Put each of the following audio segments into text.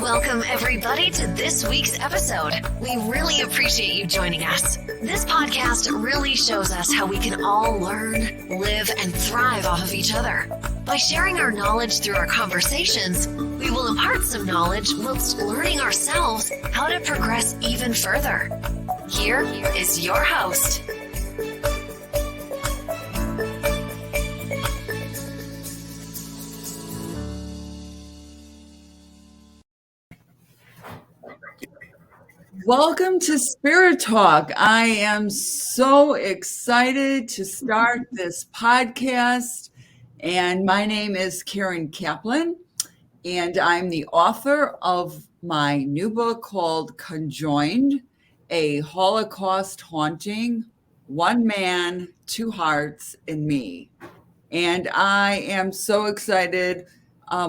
Welcome, everybody, to this week's episode. We really appreciate you joining us. This podcast really shows us how we can all learn, live, and thrive off of each other. By sharing our knowledge through our conversations, we will impart some knowledge whilst learning ourselves how to progress even further. Here is your host. Welcome to Spirit Talk. I am so excited to start this podcast. And my name is Karen Kaplan, and I'm the author of my new book called Conjoined, A Holocaust Haunting, One Man, Two Hearts in Me. And I am so excited.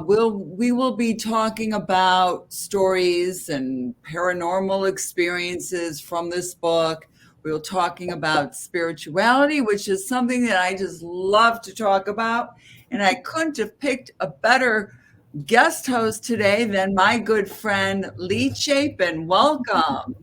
We will be talking about stories and paranormal experiences from this book. We're talking about spirituality, which is something that I just love to talk about. And I couldn't have picked a better guest host today than my good friend, Lea Chapin. Welcome.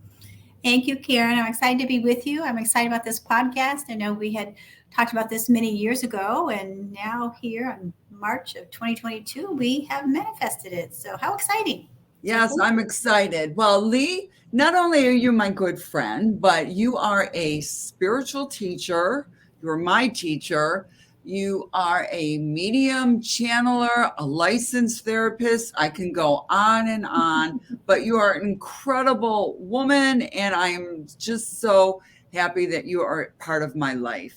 Thank you, Karen. I'm excited to be with you. I'm excited about this podcast. I know we had talked about this many years ago, and now here in March of 2022, we have manifested it. So how exciting. Yes, I'm excited. Well, Lea, not only are you my good friend, but you are a spiritual teacher. You're my teacher. You are a medium channeler, a licensed therapist. I can go on, but you are an incredible woman, and I am just so happy that you are part of my life.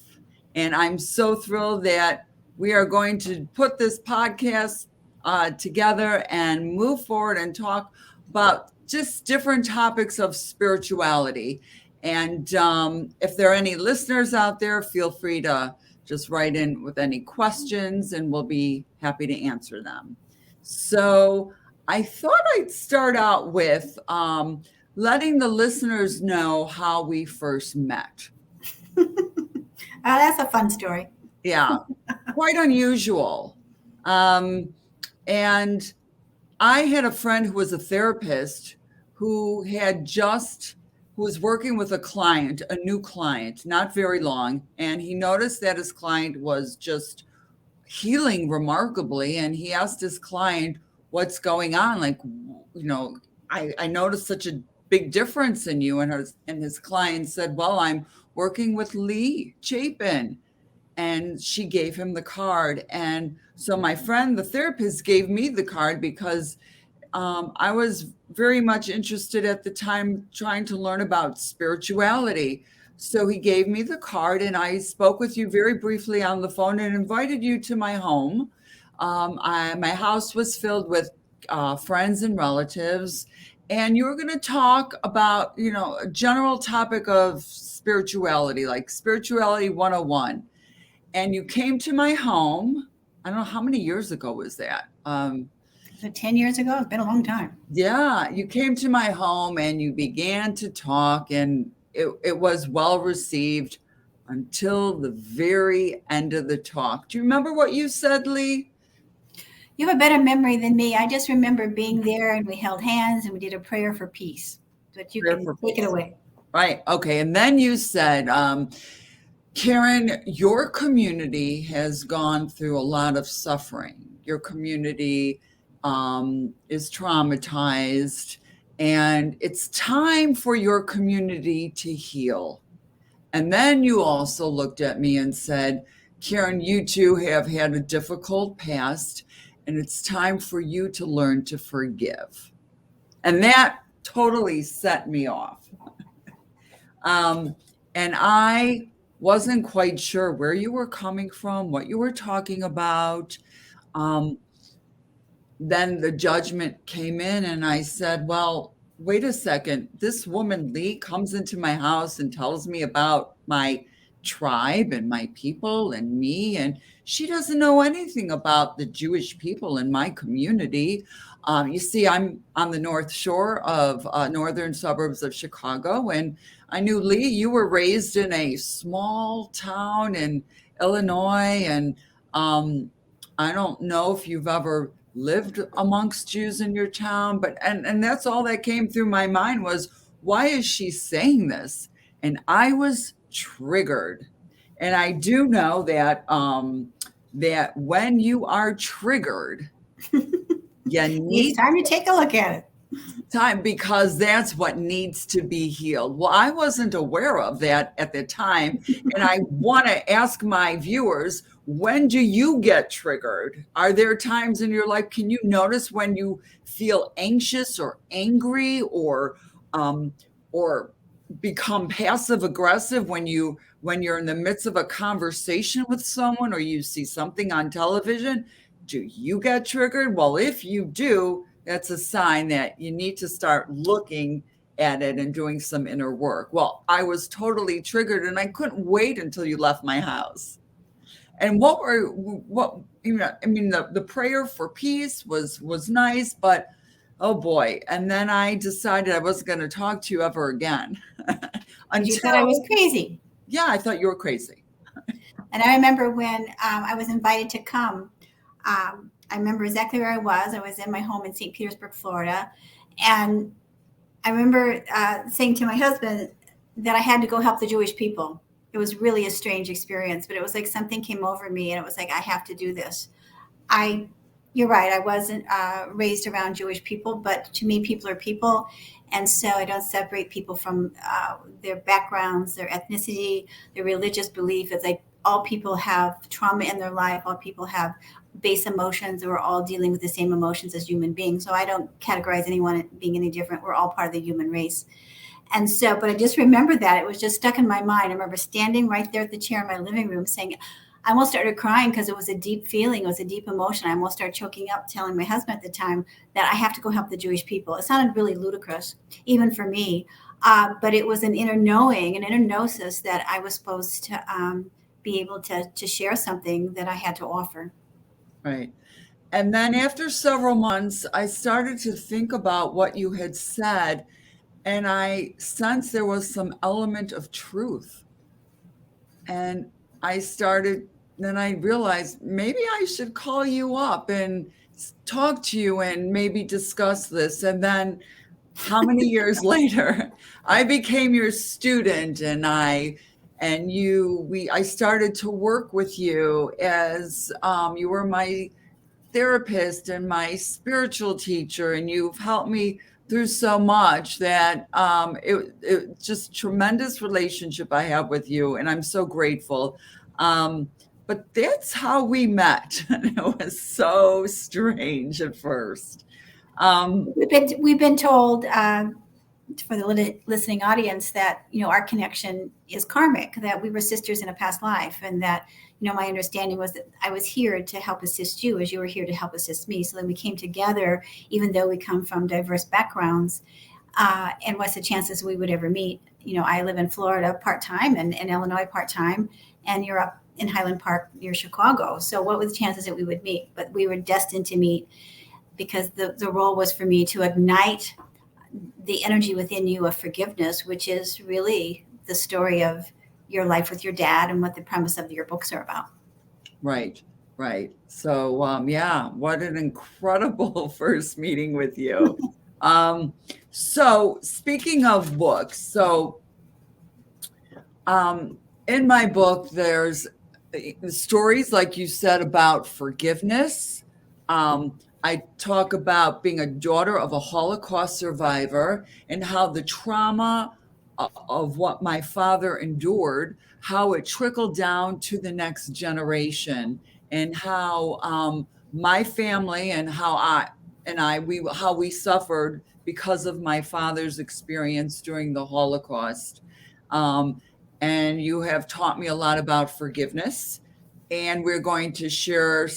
And I'm so thrilled that we are going to put this podcast together and move forward and talk about just different topics of spirituality. And if there are any listeners out there, feel free to just write in with any questions and we'll be happy to answer them. So I thought I'd start out with letting the listeners know how we first met. That's a fun story. Yeah, quite unusual. And I had a friend who was a therapist who was working with a client, a new client, not very long. And he noticed that his client was just healing remarkably. And he asked his client, what's going on? Like, I noticed such a big difference in you. And his client said, well, I'm working with Lea Chapin. And she gave him the card. And so my friend, the therapist, gave me the card because I was very much interested at the time trying to learn about spirituality. So he gave me the card and I spoke with you very briefly on the phone and invited you to my home. My house was filled with friends and relatives. And you were going to talk about, a general topic of spirituality, like Spirituality 101. And you came to my home. I don't know, how many years ago was that? 10 years ago? It's been a long time. Yeah, you came to my home and you began to talk, and it was well received until the very end of the talk. Do you remember what you said, Lea? You have a better memory than me. I just remember being there and we held hands and we did a prayer for peace. But you can take it away. Right. Okay. And then you said, Karen, your community has gone through a lot of suffering. Your community is traumatized, and it's time for your community to heal. And then you also looked at me and said, Karen, you too have had a difficult past, and it's time for you to learn to forgive. And that totally set me off. And I wasn't quite sure where you were coming from, what you were talking about. Then the judgment came in and I said, well, wait a second. This woman, Lea, comes into my house and tells me about my tribe and my people and me. And she doesn't know anything about the Jewish people in my community. You see, I'm on the North Shore of northern suburbs of Chicago. And I knew, Lea, you were raised in a small town in Illinois. And I don't know if you've ever lived amongst Jews in your town? But and that's all that came through my mind was, why is she saying this? And I was triggered. And I do know that that when you are triggered, you need It's time to take a look at it. time, because that's what needs to be healed. Well, I wasn't aware of that at the time. And I want to ask my viewers, when do you get triggered? Are there times in your life, can you notice when you feel anxious or angry or become passive aggressive when you're in the midst of a conversation with someone, or you see something on television? Do you get triggered? Well, if you do, that's a sign that you need to start looking at it and doing some inner work. Well, I was totally triggered, and I couldn't wait until you left my house. And the prayer for peace was nice, but oh boy. And then I decided I wasn't going to talk to you ever again. You thought I was crazy. Yeah, I thought you were crazy. And I remember when I was invited to come, I remember exactly where I was. I was in my home in St. Petersburg, Florida. And I remember saying to my husband that I had to go help the Jewish people. It was really a strange experience, but it was like something came over me, and it was like, I have to do this. You're right. I wasn't raised around Jewish people, but to me, people are people. And so I don't separate people from their backgrounds, their ethnicity, their religious belief. It's like all people have trauma in their life. All people have base emotions. We're all dealing with the same emotions as human beings. So I don't categorize anyone as being any different. We're all part of the human race. And so, but I just remember that it was just stuck in my mind. I remember standing right there at the chair in my living room saying, I almost started crying because it was a deep feeling. It was a deep emotion. I almost started choking up, telling my husband at the time that I have to go help the Jewish people. It sounded really ludicrous, even for me. But it was an inner knowing, an inner gnosis that I was supposed to be able to share something that I had to offer. Right. And then after several months, I started to think about what you had said, and I sensed there was some element of truth. And then I realized maybe I should call you up and talk to you and maybe discuss this. And then how many years later, I became your student, and I started to work with you as you were my therapist and my spiritual teacher, and you've helped me through so much that it just tremendous relationship I have with you, and I'm so grateful. But that's how we met. It was so strange at first. We've been told for the listening audience that our connection is karmic, that we were sisters in a past life, and that my understanding was that I was here to help assist you as you were here to help assist me. So then we came together, even though we come from diverse backgrounds. And what's the chances we would ever meet? I live in Florida part-time and in Illinois part-time, and you're up in Highland Park near Chicago. So what were the chances that we would meet? But we were destined to meet, because the role was for me to ignite the energy within you of forgiveness, which is really the story of your life with your dad and what the premise of your books are about. Right. So, yeah, what an incredible first meeting with you. So speaking of books, so in my book, there's stories, like you said, about forgiveness. I talk about being a daughter of a Holocaust survivor and how the trauma of what my father endured, how it trickled down to the next generation, and how my family and how we suffered because of my father's experience during the Holocaust. And you have taught me a lot about forgiveness, and we're going to share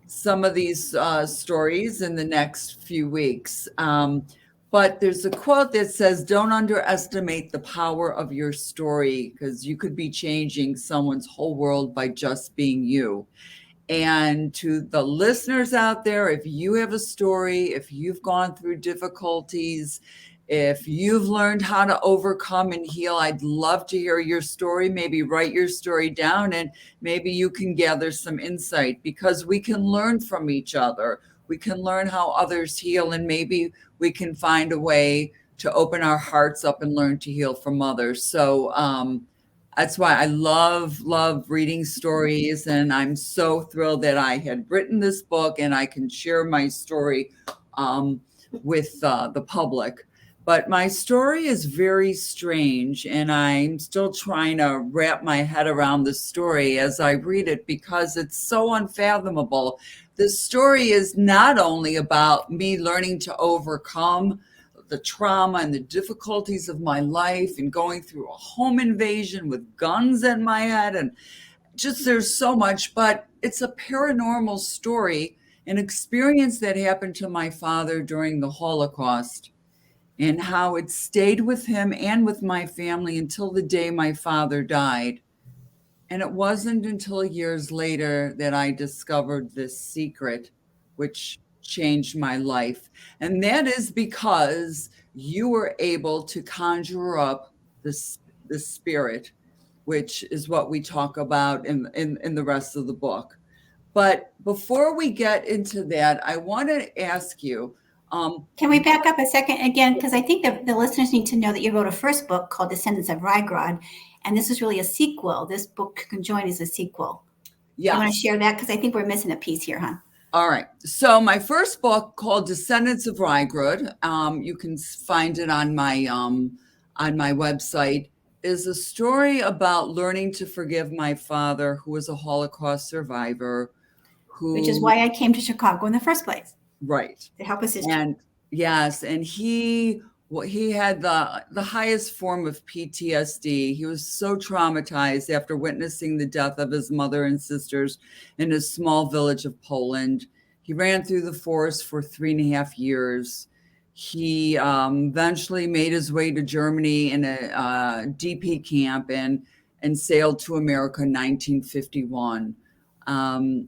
some of these stories in the next few weeks. But there's a quote that says, don't underestimate the power of your story, because you could be changing someone's whole world by just being you. And to the listeners out there, if you have a story, if you've gone through difficulties, If you've learned how to overcome and heal, I'd love to hear your story. Maybe write your story down and maybe you can gather some insight, because we can learn from each other. We can learn how others heal, and maybe we can find a way to open our hearts up and learn to heal from others. So that's why I love reading stories. And I'm so thrilled that I had written this book and I can share my story with the public. But my story is very strange, and I'm still trying to wrap my head around the story as I read it, because it's so unfathomable. The story is not only about me learning to overcome the trauma and the difficulties of my life and going through a home invasion with guns in my head, and just there's so much, but it's a paranormal story, an experience that happened to my father during the Holocaust, and how it stayed with him and with my family until the day my father died. And it wasn't until years later that I discovered this secret, which changed my life. And that is because you were able to conjure up the spirit, which is what we talk about in the rest of the book. But before we get into that, I want to ask you, can we back up a second again? Because I think the listeners need to know that you wrote a first book called Descendants of Rygrud, and this is really a sequel. This book conjoined is a sequel. Yeah. You want to share that? Because I think we're missing a piece here, huh? All right. So my first book, called Descendants of Rygrud, you can find it on my website, is a story about learning to forgive my father, who was a Holocaust survivor. Which is why I came to Chicago in the first place. Right. To help us. And yes, and he had the highest form of PTSD. He was so traumatized after witnessing the death of his mother and sisters in a small village of Poland. He ran through the forest for 3.5 years. He eventually made his way to Germany in a DP camp and sailed to America in 1951.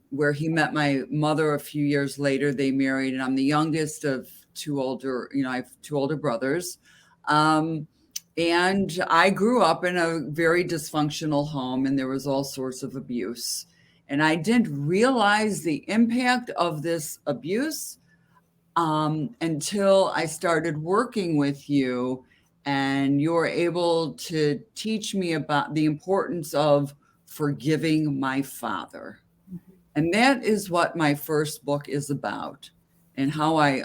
Where he met my mother a few years later. They married, and I'm the youngest of I have two older brothers. And I grew up in a very dysfunctional home, and there was all sorts of abuse. And I didn't realize the impact of this abuse until I started working with you, and you were able to teach me about the importance of forgiving my father. And that is what my first book is about, and how I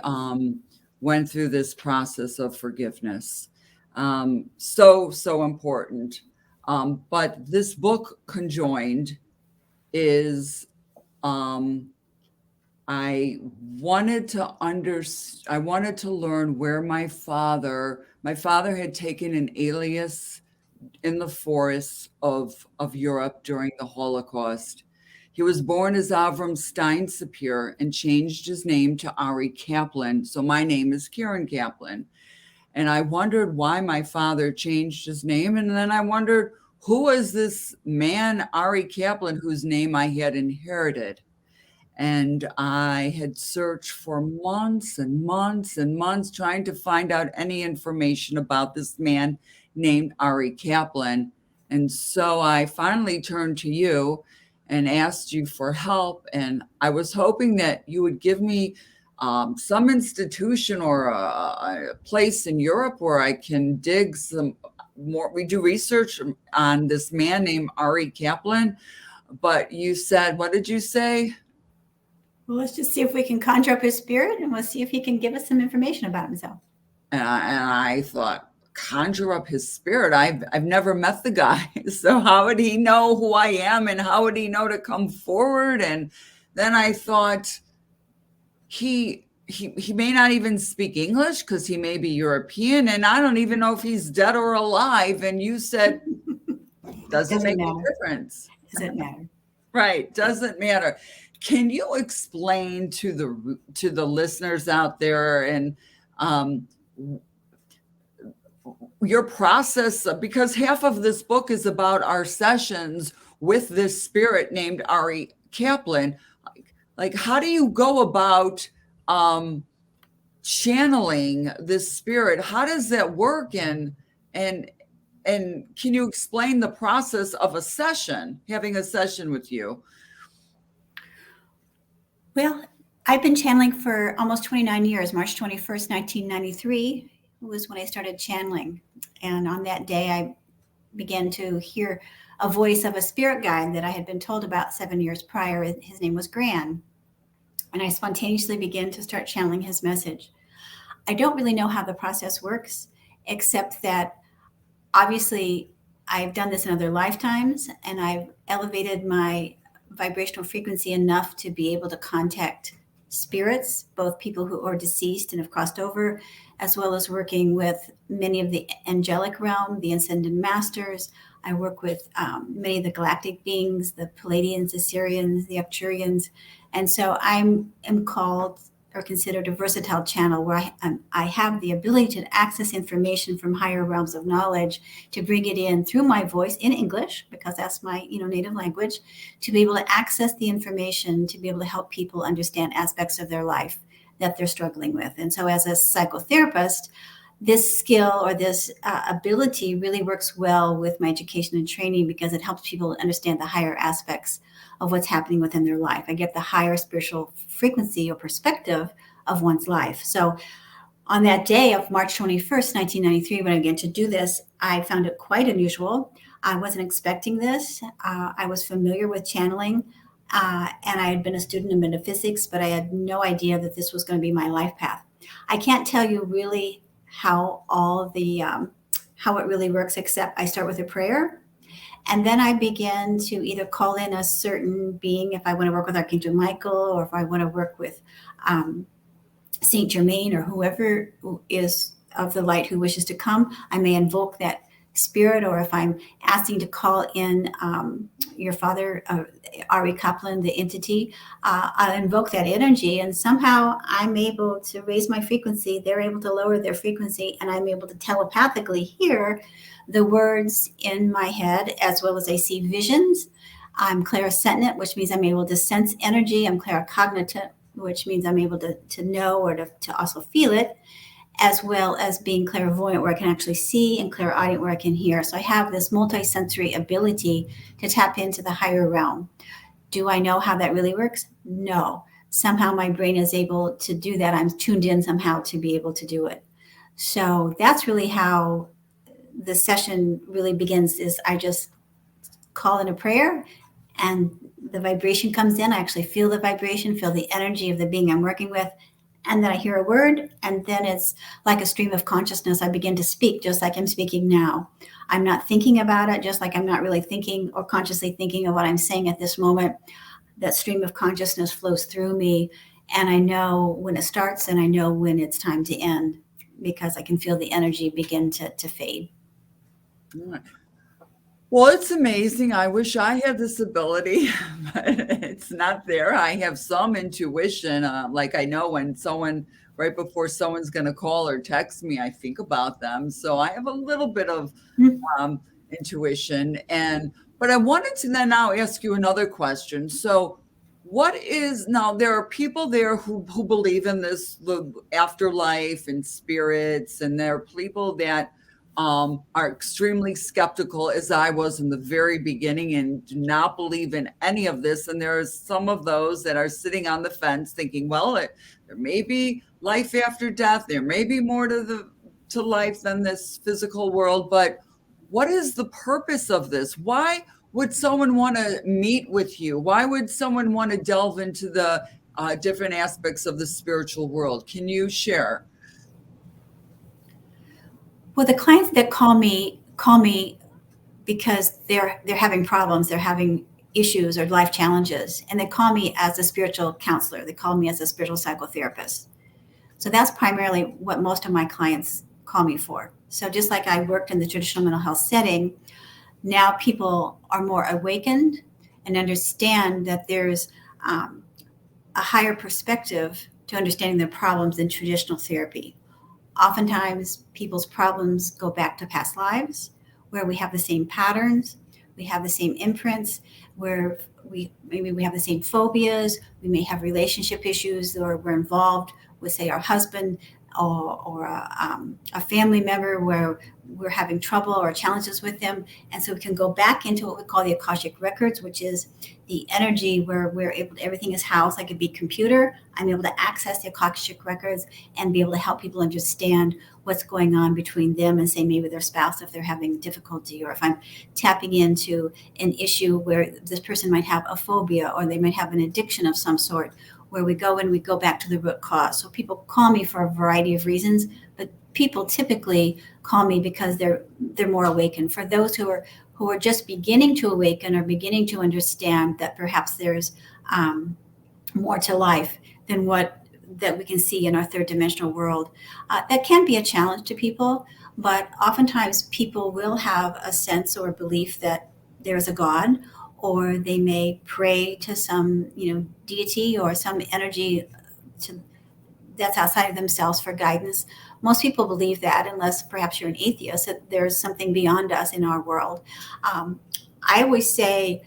went through this process of forgiveness. So important. But this book conjoined is, I wanted to learn where my father had taken an alias in the forests of Europe during the Holocaust. He was born as Avram Steinsapir and changed his name to Ari Kaplan. So my name is Karen Kaplan. And I wondered why my father changed his name. And then I wondered, who was this man, Ari Kaplan, whose name I had inherited? And I had searched for months and months and months trying to find out any information about this man named Ari Kaplan. And so I finally turned to you and asked you for help. And I was hoping that you would give me some institution or a place in Europe where I can dig some more. We do research on this man named Ari Kaplan. But you said, what did you say? Well, let's just see if we can conjure up his spirit, and we'll see if he can give us some information about himself. And I thought, conjure up his spirit? I've never met the guy. So how would he know who I am, and how would he know to come forward? And then I thought, he may not even speak English because he may be European, and I don't even know if he's dead or alive. And you said, doesn't make a difference. Doesn't matter. Right. Doesn't matter. Can you explain to the listeners out there and your process, because half of this book is about our sessions with this spirit named Ari Kaplan. Like how do you go about channeling this spirit. How does that work? And can you explain the process of having a session with you? Well, I've been channeling for almost 29 years. March 21st, 1993 was when I started channeling. And on that day, I began to hear a voice of a spirit guide that I had been told about 7 years prior. His name was Gran. And I spontaneously began to start channeling his message. I don't really know how the process works, except that obviously I've done this in other lifetimes, and I've elevated my vibrational frequency enough to be able to contact spirits, both people who are deceased and have crossed over, as well as working with many of the angelic realm, the ascended masters. I work with many of the galactic beings, the Palladians, the Sirians, the Arcturians. And so I am called or considered a versatile channel where I have the ability to access information from higher realms of knowledge, to bring it in through my voice in English, because that's my native language, to be able to access the information, to be able to help people understand aspects of their life that they're struggling with. And so as a psychotherapist, this skill or this ability really works well with my education and training, because it helps people understand the higher aspects of what's happening within their life. I get the higher spiritual frequency or perspective of one's life. So on that day of March 21st, 1993, when I began to do this, I found it quite unusual. I wasn't expecting this. I was familiar with channeling, and I had been a student of metaphysics, but I had no idea that this was going to be my life path. I can't tell you really how how it really works, except I start with a prayer. And then I begin to either call in a certain being if I want to work with Archangel Michael, or if I want to work with Saint Germain, or whoever is of the light who wishes to come. I may invoke that spirit, or if I'm asking to call in your father, Lea Kaplan, the entity, I'll invoke that energy, and somehow I'm able to raise my frequency. They're able to lower their frequency, and I'm able to telepathically hear the words in my head, as well as I see visions. I'm clairsentient, which means I'm able to sense energy. I'm claircognitive, which means I'm able to know or to also feel it, as well as being clairvoyant, where I can actually see, and clairaudient, where I can hear. So I have this multisensory ability to tap into the higher realm. Do I know how that really works? No. Somehow my brain is able to do that. I'm tuned in somehow to be able to do it. So that's really how the session really begins, is I just call in a prayer, and the vibration comes in. I actually feel the vibration, feel the energy of the being I'm working with. And then I hear a word, and then it's like a stream of consciousness. I begin to speak just like I'm speaking now. I'm not thinking about it, just like I'm not really thinking or consciously thinking of what I'm saying at this moment. That stream of consciousness flows through me, and I know when it starts, and I know when it's time to end, because I can feel the energy begin to fade. Well, it's amazing. I wish I had this ability, but it's not there. I have some intuition. Like I know when right before someone's going to call or text me, I think about them. So I have a little bit of intuition. But I wanted to then now ask you another question. So there are people there who believe in the afterlife and spirits, and there are people that are extremely skeptical, as I was in the very beginning, and do not believe in any of this. And there are some of those that are sitting on the fence thinking, well, there may be life after death. There may be more to life than this physical world. But what is the purpose of this? Why would someone want to meet with you? Why would someone want to delve into the different aspects of the spiritual world? Can you share? Well, the clients that call me because they're having problems, they're having issues or life challenges, and they call me as a spiritual counselor. They call me as a spiritual psychotherapist. So that's primarily what most of my clients call me for. So just like I worked in the traditional mental health setting, now people are more awakened and understand that there's a higher perspective to understanding their problems than traditional therapy. Oftentimes, people's problems go back to past lives, where we have the same patterns, we have the same imprints, where maybe we have the same phobias, we may have relationship issues, or we're involved with, say, our husband or a family member where we're having trouble or challenges with them. And so we can go back into what we call the Akashic Records, which is the energy where we're able to, everything is housed like a big computer. I'm able to access the Akashic Records and be able to help people understand what's going on between them and, say, maybe their spouse if they're having difficulty, or if I'm tapping into an issue where this person might have a phobia or they might have an addiction of some sort, where we go back to the root cause. So people call me for a variety of reasons, but people typically call me because they're more awakened. For those who are just beginning to awaken or beginning to understand that perhaps there's more to life than what that we can see in our third dimensional world, that can be a challenge to people. But oftentimes people will have a sense or belief that there is a God, or they may pray to some, deity or some energy that's outside of themselves for guidance. Most people believe that, unless perhaps you're an atheist, that there's something beyond us in our world. I always say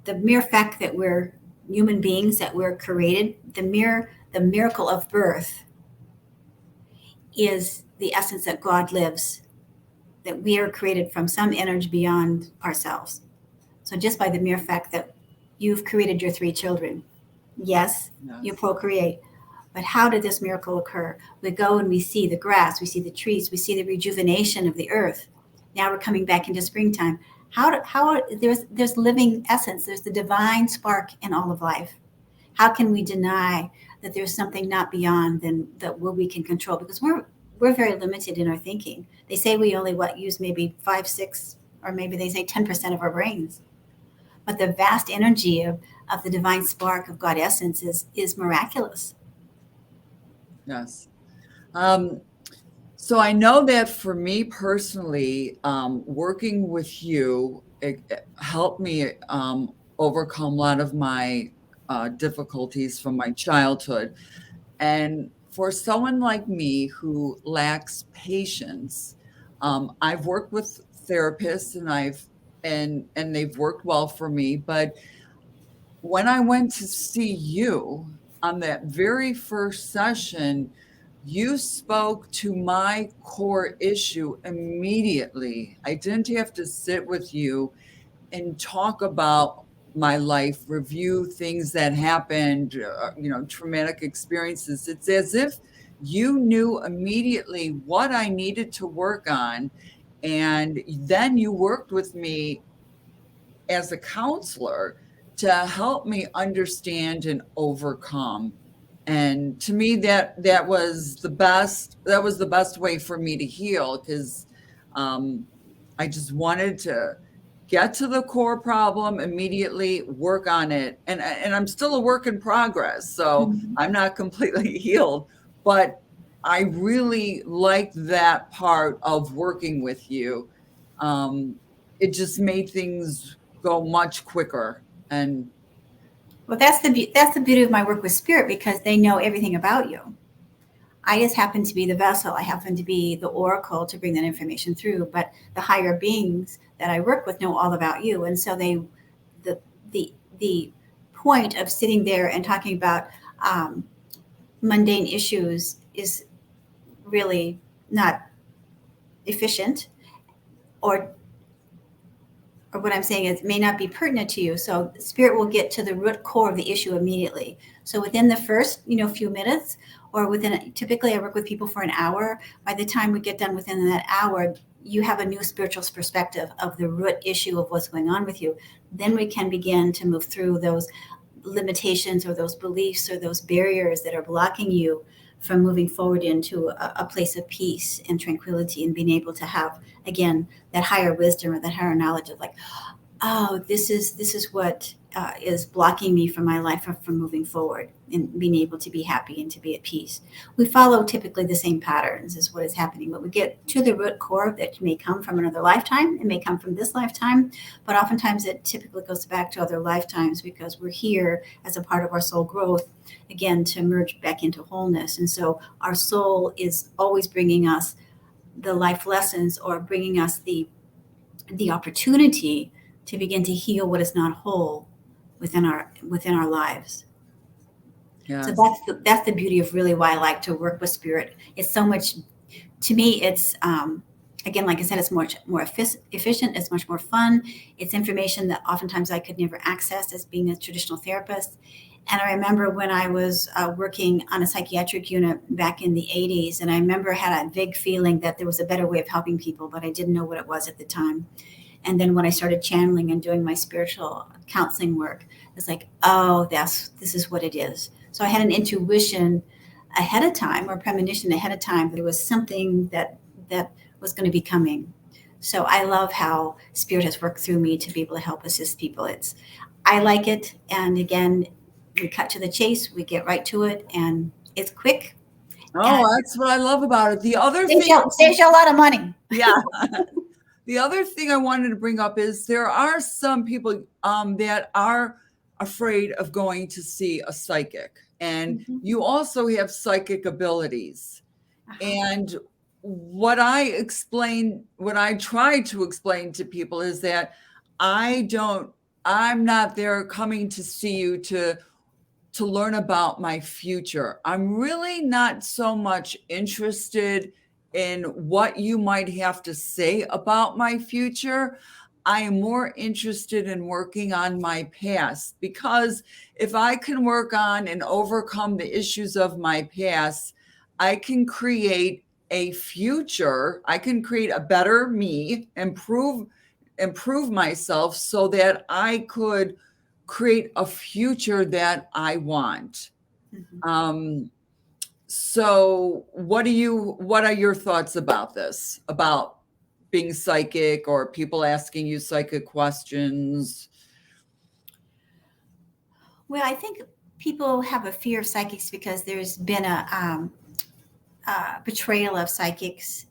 the mere fact that we're human beings, that we're created, the miracle of birth is the essence that God lives, that we are created from some energy beyond ourselves. So just by the mere fact that you've created your 3 children, yes, you procreate. But how did this miracle occur? We go and we see the grass, we see the trees, we see the rejuvenation of the earth. Now we're coming back into springtime. How there's living essence, there's the divine spark in all of life. How can we deny that there's something not beyond than that what we can control? Because we're very limited in our thinking. They say we only use maybe 5, 6, or maybe they say 10% of our brains. But the vast energy of the divine spark of God essence is miraculous. Yes. So I know that for me personally, working with you, it helped me overcome a lot of my difficulties from my childhood. And for someone like me who lacks patience, I've worked with therapists and they've worked well for me. But when I went to see you on that very first session, you spoke to my core issue immediately. I didn't have to sit with you and talk about my life, review things that happened, traumatic experiences. It's as if you knew immediately what I needed to work on. And then you worked with me as a counselor to help me understand and overcome. And to me, that was the best way for me to heal, because I just wanted to get to the core problem immediately, work on it. And I'm still a work in progress, so I'm not completely healed, but I really liked that part of working with you. It just made things go much quicker. And Well, that's the beauty of my work with spirit, because they know everything about you. I just happen to be the vessel. I happen to be the oracle to bring that information through. But the higher beings that I work with know all about you, and so the point of sitting there and talking about mundane issues is really not efficient, or what I'm saying is may not be pertinent to you. So spirit will get to the root core of the issue immediately. So within the first, few minutes, or typically I work with people for an hour. By the time we get done within that hour, you have a new spiritual perspective of the root issue of what's going on with you. Then we can begin to move through those limitations or those beliefs or those barriers that are blocking you from moving forward into a place of peace and tranquility, and being able to have, again, that higher wisdom or that higher knowledge of like, oh, this is what is blocking me from my life or from moving forward and being able to be happy and to be at peace. We follow typically the same patterns is what is happening, but we get to the root core that may come from another lifetime. It may come from this lifetime, but oftentimes it typically goes back to other lifetimes, because we're here as a part of our soul growth, again, to merge back into wholeness. And so our soul is always bringing us the life lessons, or bringing us the opportunity to begin to heal what is not whole within our lives. Yes. So that's the beauty of really why I like to work with spirit. It's so much, to me, it's, again, like I said, it's much more efficient. It's much more fun. It's information that oftentimes I could never access as being a traditional therapist. And I remember when I was working on a psychiatric unit back in the 80s, and I remember I had a vague feeling that there was a better way of helping people, but I didn't know what it was at the time. And then when I started channeling and doing my spiritual counseling work, it's like, oh, this is what it is. So I had an intuition ahead of time, or premonition ahead of time, that there was something that was going to be coming. So I love how spirit has worked through me to be able to help assist people. I like it. And again, we cut to the chase, we get right to it, and it's quick. Oh, that's what I love about it. The other thing saves you a lot of money. Yeah. The other thing I wanted to bring up is there are some people that are afraid of going to see a psychic, and you also have psychic abilities. And what I try to explain to people is that I'm not there coming to see you to learn about my future. I'm really not so much interested in what you might have to say about my future. I am more interested in working on my past, because if I can work on and overcome the issues of my past, I can create a future. I can create a better me, improve myself so that I could create a future that I want. So what are your thoughts about this, about being psychic or people asking you psychic questions? Well, I think people have a fear of psychics because there's been a portrayal of psychics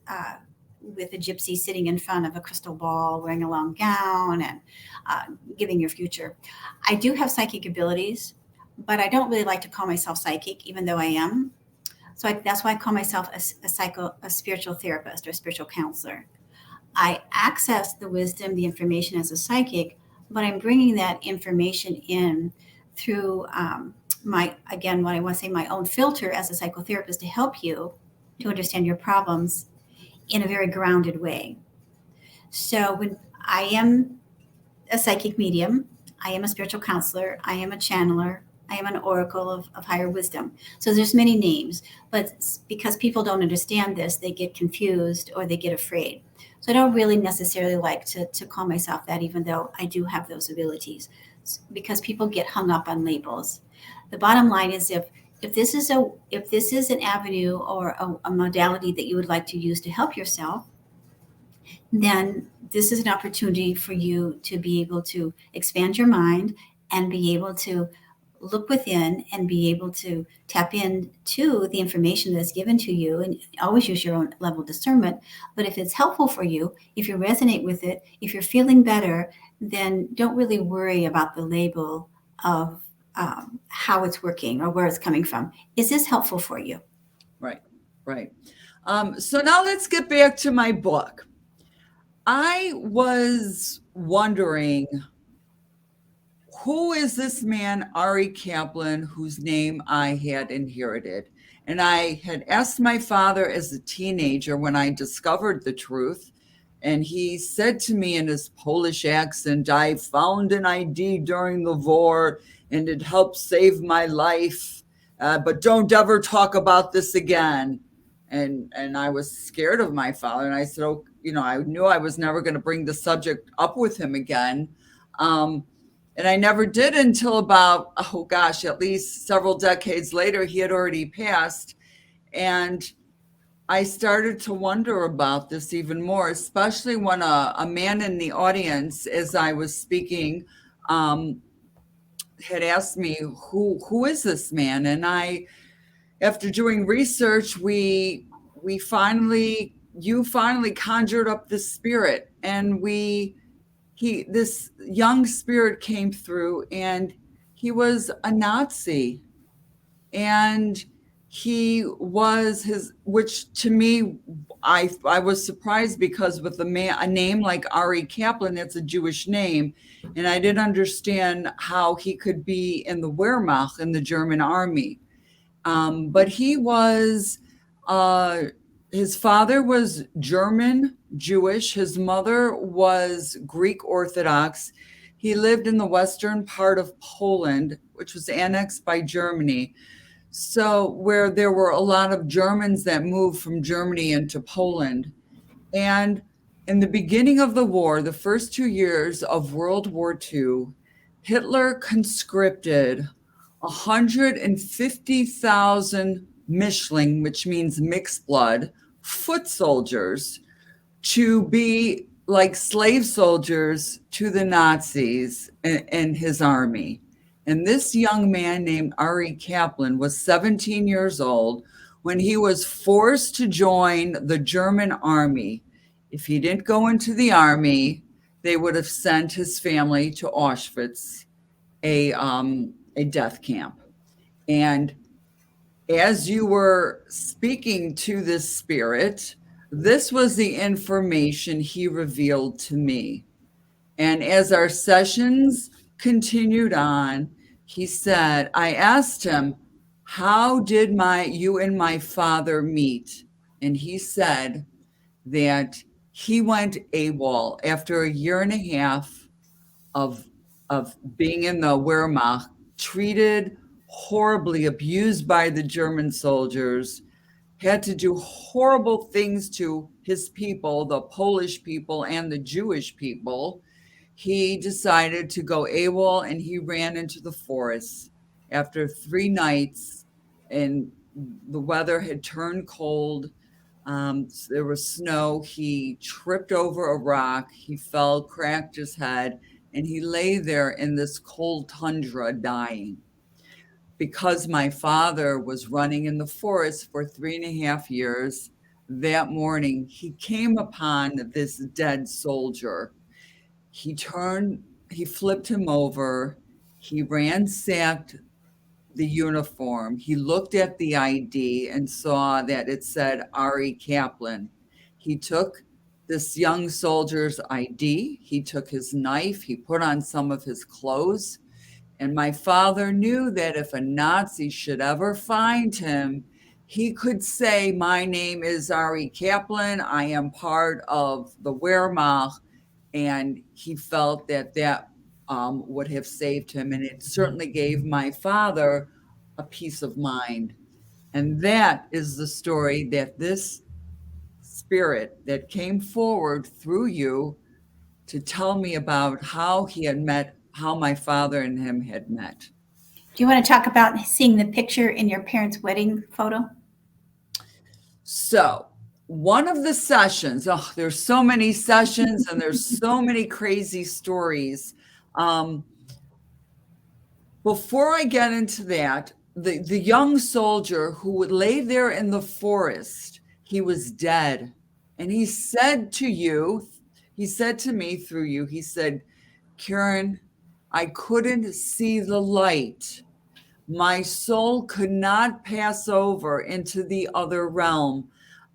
with a gypsy sitting in front of a crystal ball, wearing a long gown, and giving your future. I do have psychic abilities, but I don't really like to call myself psychic, even though I am. So that's why I call myself a spiritual therapist or a spiritual counselor. I access the wisdom, the information as a psychic, but I'm bringing that information in through my own filter as a psychotherapist to help you to understand your problems in a very grounded way. So when I am a psychic medium, I am a spiritual counselor, I am a channeler, I am an oracle of higher wisdom. So there's many names, but because people don't understand this, they get confused or they get afraid. So I don't really necessarily like to call myself that, even though I do have those abilities, because people get hung up on labels. The bottom line is if this is an avenue or a modality that you would like to use to help yourself, then this is an opportunity for you to be able to expand your mind and be able to look within and be able to tap into the information that's given to you, and always use your own level of discernment. But if it's helpful for you, if you resonate with it, if you're feeling better, then don't really worry about the label of how it's working or where it's coming from. Is this helpful for you? Right. So now let's get back to my book. I was wondering, who is this man, Ari Kaplan, whose name I had inherited? And I had asked my father as a teenager when I discovered the truth. And he said to me in his Polish accent, I found an ID during the war and it helped save my life. But don't ever talk about this again. And I was scared of my father. And I said, oh, I knew I was never going to bring the subject up with him again. And I never did until about, at least several decades later, he had already passed. And I started to wonder about this even more, especially when a man in the audience, as I was speaking, had asked me, who is this man? And after doing research, you finally conjured up this spirit, and this young spirit came through, and he was a Nazi, and he was which to me, I was surprised, because with a name like Ari Kaplan, that's a Jewish name, and I didn't understand how he could be in the Wehrmacht, in the German army. But he was, his father was German Jewish. His mother was Greek Orthodox. He lived in the western part of Poland, which was annexed by Germany. So where there were a lot of Germans that moved from Germany into Poland. And in the beginning of the war, the first 2 years of World War II, Hitler conscripted 150,000 Mischling, which means mixed blood, foot soldiers to be like slave soldiers to the Nazis in his army. And this young man named Ari Kaplan was 17 years old when he was forced to join the German army. If he didn't go into the army, they would have sent his family to Auschwitz, a death camp. And as you were speaking to this spirit, this was the information he revealed to me. And as our sessions continued on, he said, I asked him, how did you and my father meet? And he said that he went AWOL after a year and a half of being in the Wehrmacht, treated horribly, abused by the German soldiers, had to do horrible things to his people, the Polish people and the Jewish people. He decided to go AWOL and he ran into the forest after 3 nights, and the weather had turned cold. There was snow. He tripped over a rock. He fell, cracked his head, and he lay there in this cold tundra dying. Because my father was running in the forest for 3.5 years, that morning he came upon this dead soldier. He flipped him over. He ransacked the uniform. He looked at the ID and saw that it said Ari Kaplan. He took this young soldier's ID. He took his knife. He put on some of his clothes. And my father knew that if a Nazi should ever find him, he could say, my name is Ari Kaplan. I am part of the Wehrmacht. And he felt that would have saved him. And it certainly gave my father a peace of mind. And that is the story that this spirit that came forward through you to tell me about how my father and him had met. Do you want to talk about seeing the picture in your parents' wedding photo? So one of the sessions, there's so many sessions and there's so many crazy stories. Before I get into that, the young soldier who lay there in the forest, he was dead. And he said to me through you, he said, Karen, I couldn't see the light. My soul could not pass over into the other realm.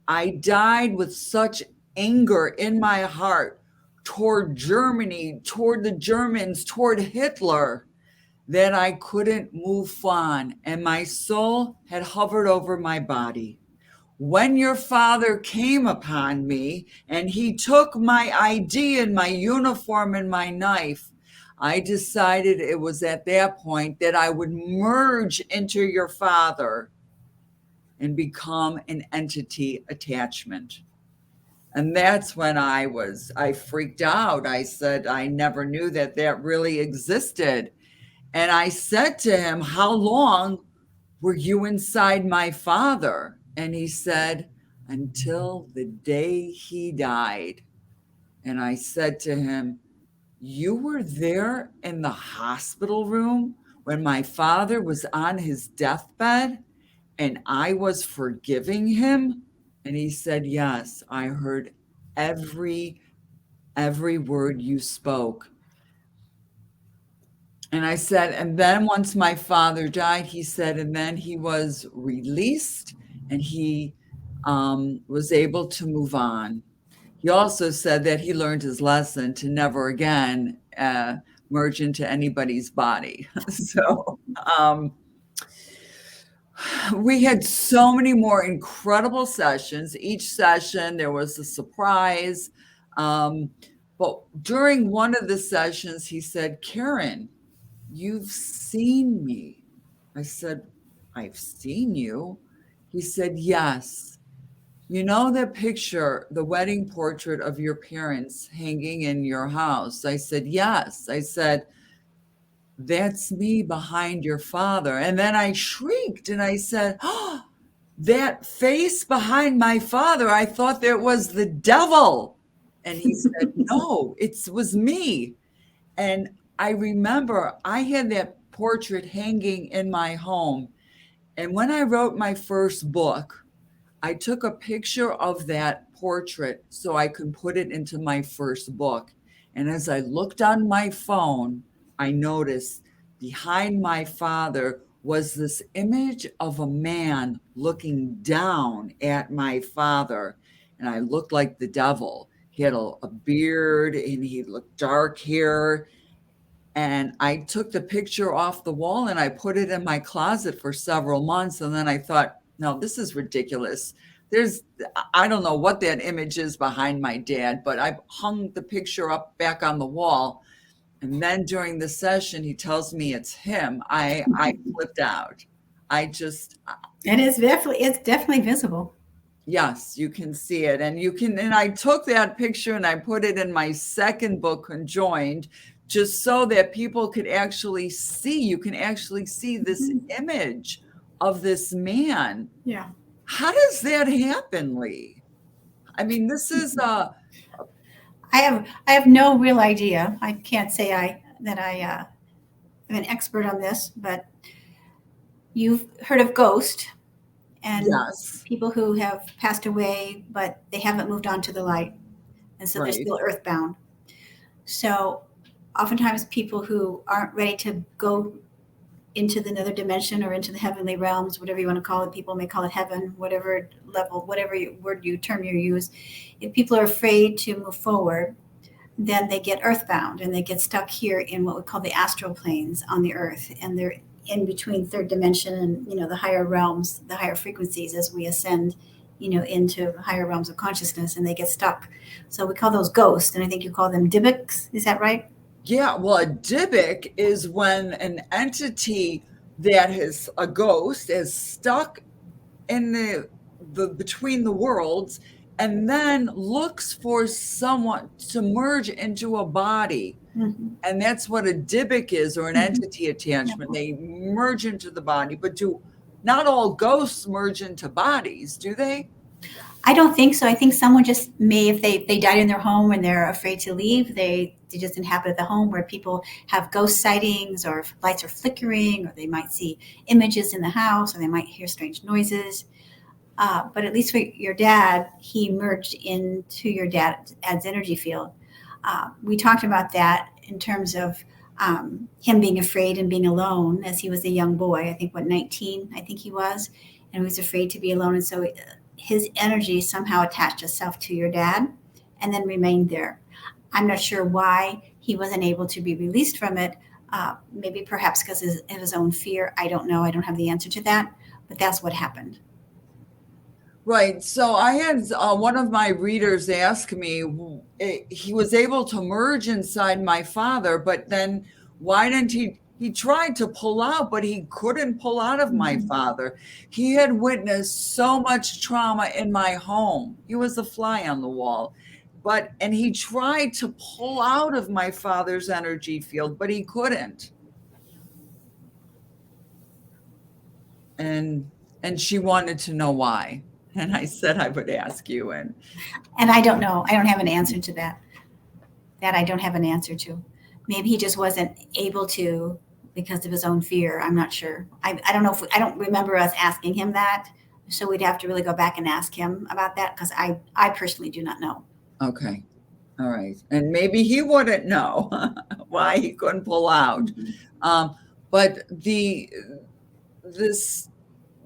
I died with such anger in my heart toward Germany, toward the Germans, toward Hitler, that I couldn't move on. And my soul had hovered over my body. When your father came upon me and he took my ID and my uniform and my knife, I decided it was at that point that I would merge into your father and become an entity attachment. And that's when I freaked out. I said, I never knew that really existed. And I said to him, how long were you inside my father? And he said, until the day he died. And I said to him, you were there in the hospital room when my father was on his deathbed and I was forgiving him? And he said, yes, I heard every word you spoke. And I said, and then once my father died, he said, and then he was released and he was able to move on. He also said that he learned his lesson to never again merge into anybody's body. So We had so many more incredible sessions. Each session, there was a surprise. But during one of the sessions, he said, Karen, you've seen me. I said, I've seen you. He said, yes. You know that picture, the wedding portrait of your parents hanging in your house? I said, yes. I said, that's me behind your father. And then I shrieked and I said, oh, that face behind my father, I thought there was the devil. And he said, no, it was me. And I remember I had that portrait hanging in my home. And when I wrote my first book, I took a picture of that portrait so I could put it into my first book. And as I looked on my phone, I noticed behind my father was this image of a man looking down at my father. And I looked like the devil. He had a beard and he looked dark hair. And I took the picture off the wall and I put it in my closet for several months. And then I thought, no, this is ridiculous. I don't know what that image is behind my dad, but I hung the picture up back on the wall. And then during the session, he tells me it's him. I flipped out. It's definitely visible. Yes, you can see it. And I took that picture and I put it in my second book, Conjoined, just so that people could actually see, you can actually see this image of this man. Yeah. How does that happen, Lee? I mean, this is I have no real idea. I can't say that I am an expert on this, but you've heard of ghost and yes, people who have passed away, but they haven't moved on to the light, and so right. they're still earthbound. So oftentimes people who aren't ready to go into the nether dimension or into the heavenly realms, whatever you want to call it, people may call it heaven, whatever level, whatever term you use. If people are afraid to move forward, then they get earthbound and they get stuck here in what we call the astral planes on the earth, and they're in between third dimension and the higher realms, the higher frequencies as we ascend into higher realms of consciousness, and they get stuck. So we call those ghosts, and I think you call them Dybbuk. Is that right? Yeah, well, a Dybbuk is when an entity that is a ghost is stuck in the between the worlds and then looks for someone to merge into a body. Mm-hmm. And that's what a Dybbuk is, or an entity attachment. They merge into the body, but not all ghosts merge into bodies, do they? I don't think so. I think someone just may, if they died in their home and they're afraid to leave, they just inhabit the home where people have ghost sightings, or lights are flickering, or they might see images in the house, or they might hear strange noises. But at least for your dad, he merged into your dad's energy field. We talked about that in terms of him being afraid and being alone as he was a young boy. I think 19, I think he was, and he was afraid to be alone. And so his energy somehow attached itself to your dad and then remained there. I'm not sure why he wasn't able to be released from it. Maybe perhaps because of his own fear. I don't know. I don't have the answer to that, but that's what happened. Right. So I had one of my readers ask me, he was able to merge inside my father, but then why didn't he tried to pull out, but he couldn't pull out of my father. He had witnessed so much trauma in my home. He was a fly on the wall, and he tried to pull out of my father's energy field, but he couldn't. And she wanted to know why. And I said I would ask you. And I don't know. I don't have an answer to that. That I don't have an answer to. Maybe he just wasn't able to because of his own fear. I'm not sure. I don't know I don't remember us asking him that. So we'd have to really go back and ask him about that, because I personally do not know. Okay. All right. And maybe he wouldn't know why he couldn't pull out. Mm-hmm. But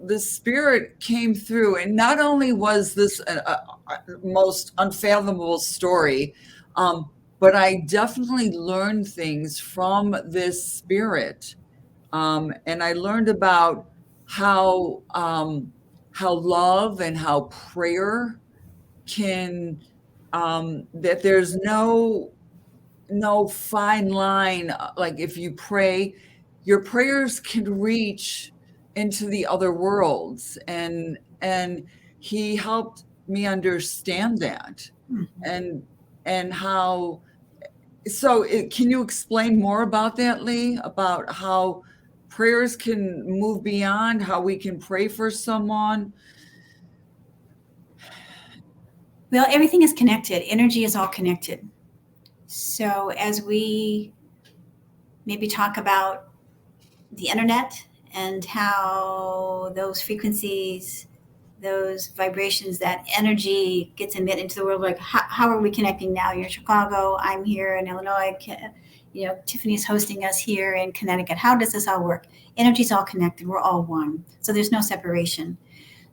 the spirit came through, and not only was this a most unfathomable story, but I definitely learned things from this spirit. And I learned about how love and how prayer can that there's no fine line. Like if you pray, your prayers can reach into the other worlds, and he helped me understand that. And how can you explain more about that, Lee, about how prayers can move beyond how we can pray for someone? Well, everything is connected. Energy is all connected. So as we maybe talk about the internet and how those frequencies, those vibrations, that energy gets emitted into the world, like how are we connecting now? You're in Chicago, I'm here in Illinois, Tiffany's hosting us here in Connecticut. How does this all work? Energy's all connected. We're all one. So there's no separation.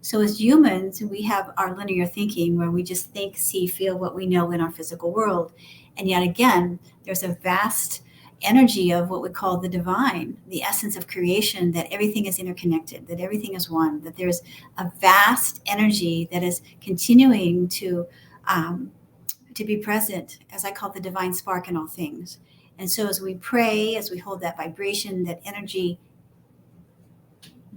So as humans, we have our linear thinking where we just think, see, feel what we know in our physical world. And yet again, there's a vast energy of what we call the divine, the essence of creation, that everything is interconnected, that everything is one, that there's a vast energy that is continuing to be present, as I call the divine spark in all things. And so as we pray, as we hold that vibration, that energy,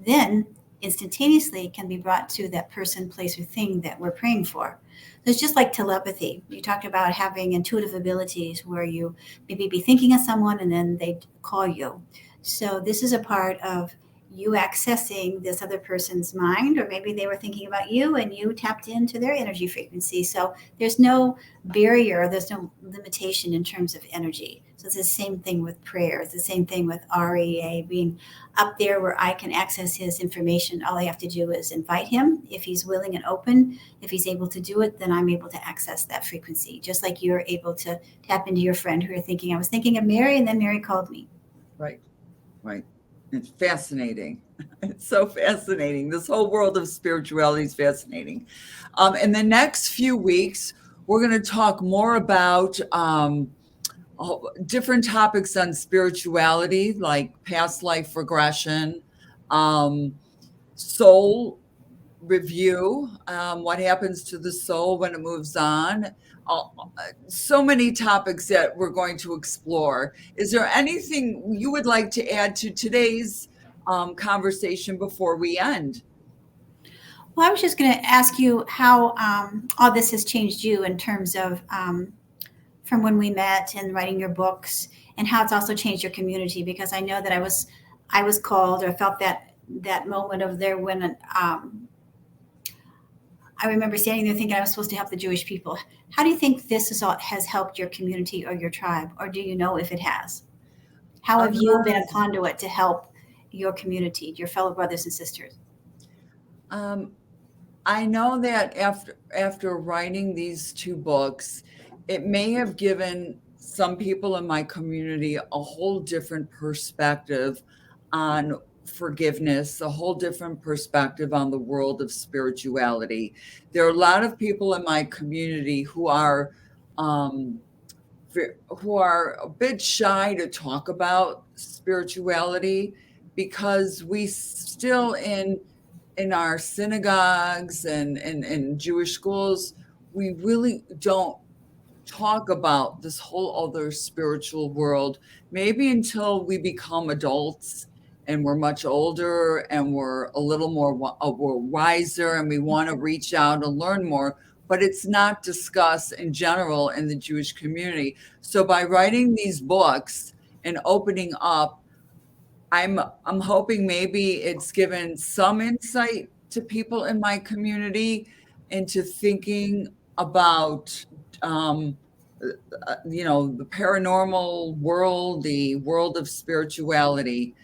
then instantaneously can be brought to that person, place, or thing that we're praying for. So it's just like telepathy. You talked about having intuitive abilities where you maybe be thinking of someone and then they call you. So this is a part of you accessing this other person's mind, or maybe they were thinking about you and you tapped into their energy frequency. So there's no barrier, there's no limitation in terms of energy. So it's the same thing with prayer. It's the same thing with REA being up there where I can access his information. All I have to do is invite him. If he's willing and open, if he's able to do it, then I'm able to access that frequency. Just like you're able to tap into your friend who you're thinking, I was thinking of Mary, and then Mary called me. Right. It's fascinating. It's so fascinating. This whole world of spirituality is fascinating. In the next few weeks, we're going to talk more about different topics on spirituality, like past life regression, soul review, what happens to the soul when it moves on. So many topics that we're going to explore. Is there anything you would like to add to today's conversation before we end? Well, I was just going to ask you how all this has changed you in terms of from when we met and writing your books, and how it's also changed your community, because I know that I was called, or felt that moment of there when I remember standing there thinking I was supposed to help the Jewish people. How do you think this has helped your community or your tribe, or do you know if it has? How have you been a conduit to help your community, your fellow brothers and sisters? I know that after writing these two books, it may have given some people in my community a whole different perspective on forgiveness, a whole different perspective on the world of spirituality. There are a lot of people in my community who are a bit shy to talk about spirituality, because we still in our synagogues and Jewish schools, we really don't talk about this whole other spiritual world, maybe until we become adults and we're much older and we're a little more we're wiser and we want to reach out and learn more, but it's not discussed in general in the Jewish community. So by writing these books and opening up, I'm hoping maybe it's given some insight to people in my community into thinking about the paranormal world, the world of spirituality.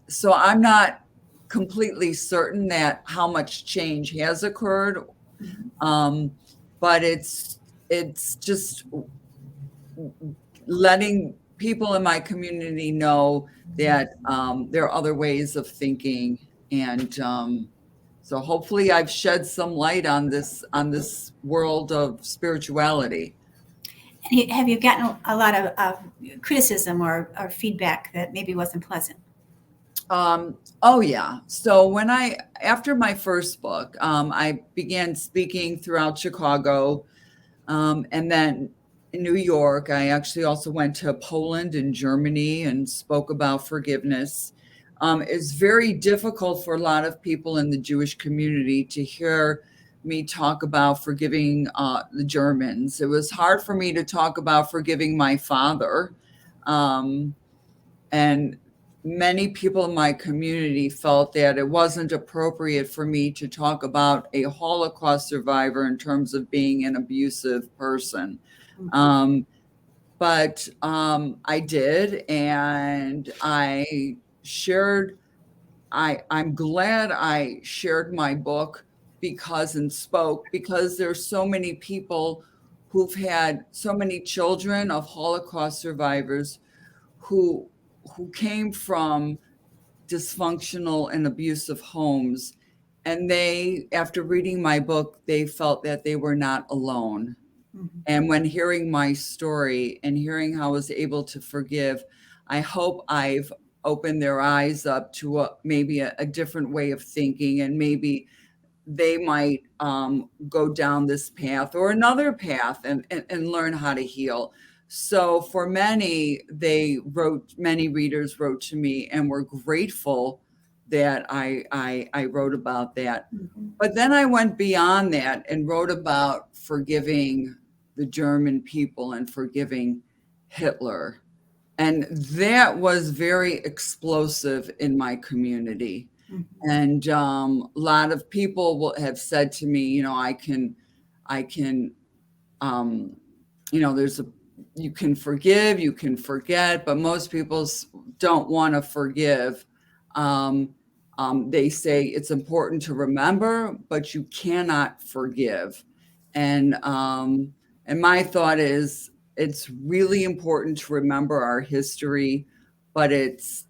So I'm not completely certain that how much change has occurred, but it's just letting people in my community know that there are other ways of thinking, and so hopefully I've shed some light on this world of spirituality. And have you gotten a lot of criticism or feedback that maybe wasn't pleasant? Oh yeah. So after my first book, I began speaking throughout Chicago, and then in New York. I actually also went to Poland and Germany and spoke about forgiveness. It's very difficult for a lot of people in the Jewish community to hear me talk about forgiving the Germans. It was hard for me to talk about forgiving my father. Um, and many people in my community felt that it wasn't appropriate for me to talk about a Holocaust survivor in terms of being an abusive person. Um, but I did, and I'm glad I shared my book because there's so many people who've had so many children of Holocaust survivors who came from dysfunctional and abusive homes, and they, after reading my book, they felt that they were not alone. And when hearing my story and hearing how I was able to forgive, I hope I've opened their eyes up to maybe a different way of thinking, and maybe they might go down this path or another path and learn how to heal. So for many readers wrote to me and were grateful that I wrote about that. But then I went beyond that and wrote about forgiving the German people and forgiving Hitler. And that was very explosive in my community. And a lot of people have said to me, I can, you can forgive, you can forget, but most people don't want to forgive. They say it's important to remember, but you cannot forgive. And my thought is, it's really important to remember our history, but it's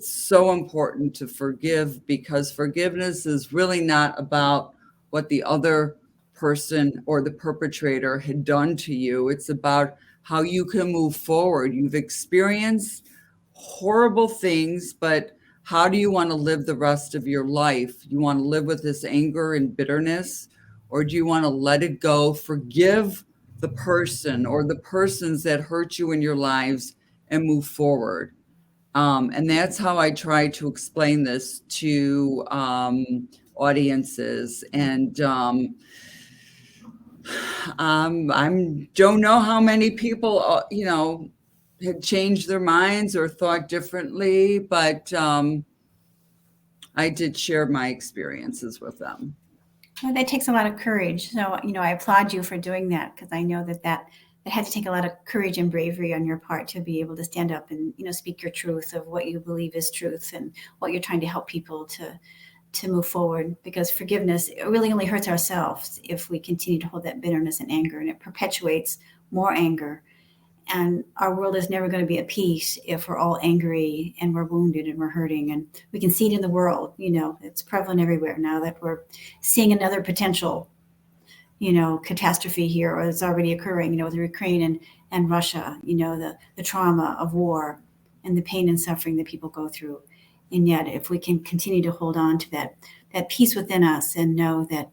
so important to forgive, because forgiveness is really not about what the other person or the perpetrator had done to you. It's about how you can move forward. You've experienced horrible things, but how do you want to live the rest of your life? You want to live with this anger and bitterness, or do you want to let it go, forgive the person or the persons that hurt you in your lives, and move forward? And that's how I try to explain this to audiences. And I don't know how many people, had changed their minds or thought differently, but I did share my experiences with them. Well, that takes a lot of courage. So, I applaud you for doing that, because I know that it had to take a lot of courage and bravery on your part to be able to stand up and, speak your truth of what you believe is truth and what you're trying to help people to move forward. Because forgiveness, it really only hurts ourselves if we continue to hold that bitterness and anger, and it perpetuates more anger. And our world is never going to be at peace if we're all angry and we're wounded and we're hurting. And we can see it in the world. It's prevalent everywhere now that we're seeing another potential, catastrophe here, or it's already occurring, with Ukraine and Russia, the trauma of war and the pain and suffering that people go through. And yet, if we can continue to hold on to that peace within us and know that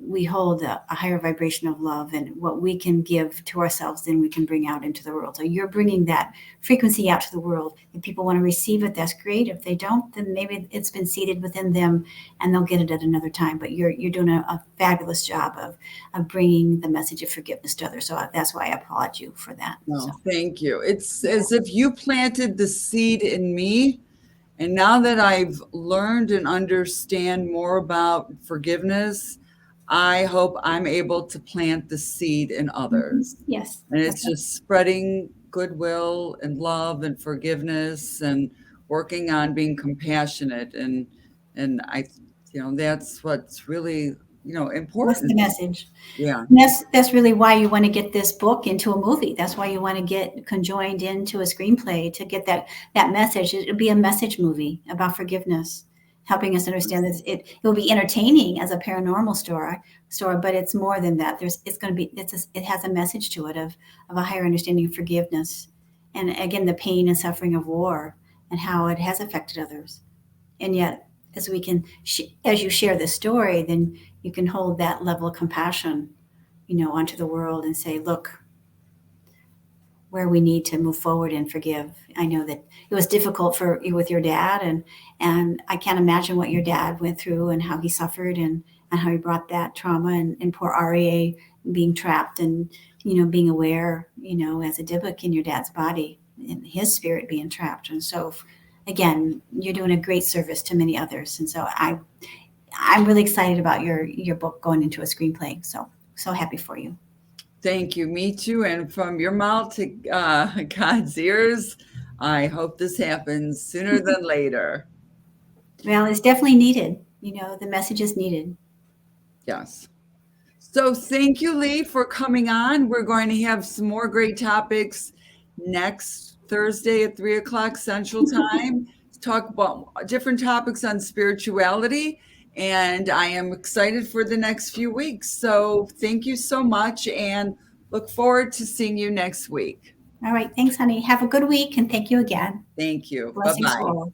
we hold a higher vibration of love, and what we can give to ourselves, then we can bring out into the world. So you're bringing that frequency out to the world. If people want to receive it, that's great. If they don't, then maybe it's been seeded within them and they'll get it at another time. But you're doing a fabulous job of bringing the message of forgiveness to others. So that's why I applaud you for that. No, thank you. It's as if you planted the seed in me. And now that I've learned and understand more about forgiveness, I hope I'm able to plant the seed in others. Yes. And it's just spreading goodwill and love and forgiveness and working on being compassionate. And I, that's what's really, important. That's the message. Yeah. And that's really why you want to get this book into a movie. That's why you want to get conjoined into a screenplay, to get that message. It'll be a message movie about forgiveness, helping us understand that it will be entertaining as a paranormal story, but it's more than that. It has a message to it of a higher understanding of forgiveness, and again, the pain and suffering of war and how it has affected others. And yet, as we can, as you share this story, then you can hold that level of compassion, onto the world and say, look, where we need to move forward and forgive. I know that it was difficult for you with your dad, and I can't imagine what your dad went through and how he suffered and how he brought that trauma, and poor REA being trapped and, being aware, as a Dybbuk in your dad's body and his spirit being trapped. And so again, you're doing a great service to many others. And so I'm really excited about your book going into a screenplay. So happy for you. Thank you. Me too. And from your mouth to God's ears, I hope this happens sooner than later. Well, it's definitely needed. The message is needed. Yes. So thank you, Lea, for coming on. We're going to have some more great topics next Thursday at 3:00 Central Time. Talk about different topics on spirituality. And I am excited for the next few weeks. So thank you so much, and look forward to seeing you next week. All right. Thanks, honey. Have a good week, and thank you again. Thank you. Blessings Bye-bye. all.